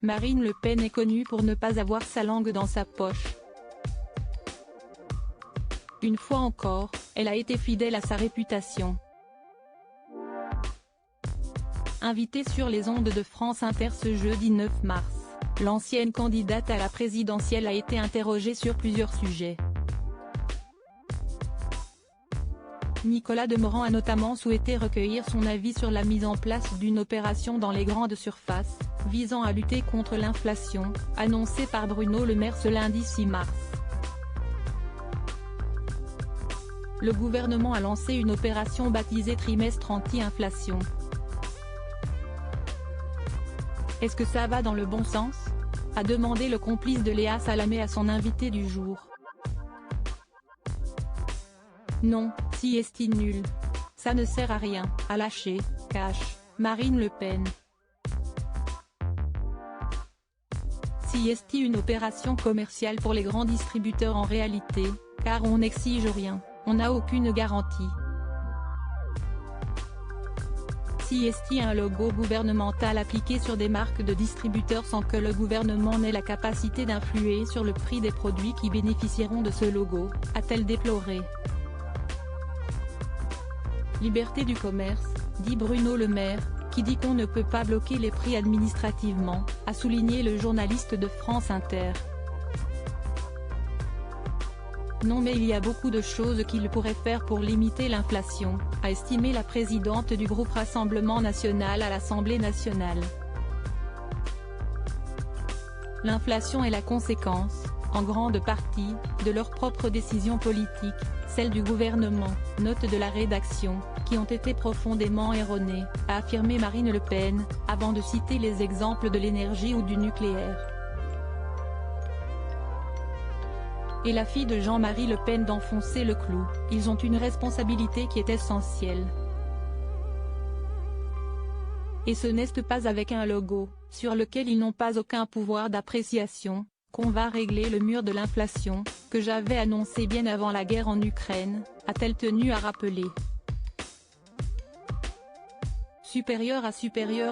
Marine Le Pen est connue pour ne pas avoir sa langue dans sa poche. Une fois encore, elle a été fidèle à sa réputation. Invitée sur les ondes de France Inter ce jeudi 9 mars, l'ancienne candidate à la présidentielle a été interrogée sur plusieurs sujets. Nicolas Demorand a notamment souhaité recueillir son avis sur la mise en place d'une opération dans les grandes surfaces, visant à lutter contre l'inflation, annoncée par Bruno Le Maire ce lundi 6 mars. Le gouvernement a lancé une opération baptisée Trimestre anti-inflation. Est-ce que ça va dans le bon sens ? A demandé le complice de Léa Salamé à son invité du jour. Non, si est nul. Ça ne sert à rien, à lâcher, cache, Marine Le Pen. Si est une opération commerciale pour les grands distributeurs en réalité, car on n'exige rien, on n'a aucune garantie. Si est un logo gouvernemental appliqué sur des marques de distributeurs sans que le gouvernement n'ait la capacité d'influer sur le prix des produits qui bénéficieront de ce logo, a-t-elle déploré. Liberté du commerce, dit Bruno Le Maire, qui dit qu'on ne peut pas bloquer les prix administrativement, a souligné le journaliste de France Inter. Non mais il y a beaucoup de choses qu'il pourrait faire pour limiter l'inflation, a estimé la présidente du groupe Rassemblement National à l'Assemblée nationale. L'inflation est la conséquence, en grande partie, de leurs propres décisions politiques, celles du gouvernement, note de la rédaction, qui ont été profondément erronées, a affirmé Marine Le Pen, avant de citer les exemples de l'énergie ou du nucléaire. Et la fille de Jean-Marie Le Pen d'enfoncer le clou, ils ont une responsabilité qui est essentielle. Et ce n'est pas avec un logo, sur lequel ils n'ont pas aucun pouvoir d'appréciation, qu'on va régler le mur de l'inflation, que j'avais annoncé bien avant la guerre en Ukraine, a-t-elle tenu à rappeler. Supérieur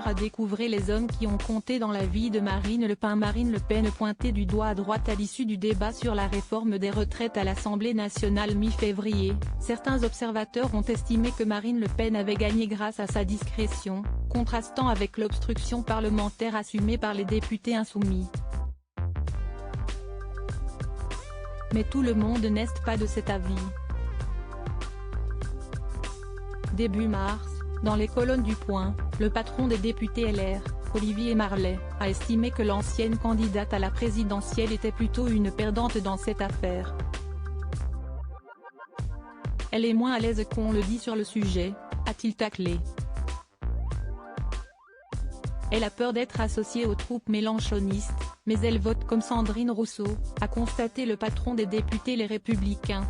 à découvrir les hommes qui ont compté dans la vie de Marine Le Pen. Marine Le Pen pointée du doigt à droite à l'issue du débat sur la réforme des retraites à l'Assemblée nationale mi-février, certains observateurs ont estimé que Marine Le Pen avait gagné grâce à sa discrétion, contrastant avec l'obstruction parlementaire assumée par les députés insoumis. Mais tout le monde n'est pas de cet avis. Début mars, dans les colonnes du Point, le patron des députés LR, Olivier Marleix, a estimé que l'ancienne candidate à la présidentielle était plutôt une perdante dans cette affaire. Elle est moins à l'aise qu'on le dit sur le sujet, a-t-il taclé. Elle a peur d'être associée aux troupes mélenchonistes, mais elle vote comme Sandrine Rousseau, a constaté le patron des députés Les Républicains.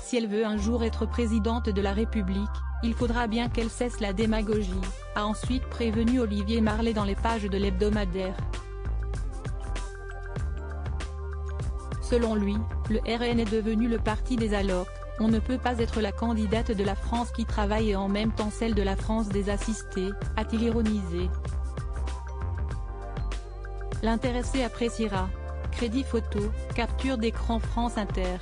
Si elle veut un jour être présidente de la République, il faudra bien qu'elle cesse la démagogie, a ensuite prévenu Olivier Marleix dans les pages de l'hebdomadaire. Selon lui, le RN est devenu le parti des allocs, on ne peut pas être la candidate de la France qui travaille et en même temps celle de la France des assistés, a-t-il ironisé. L'intéressé appréciera. Crédit photo, capture d'écran France Inter.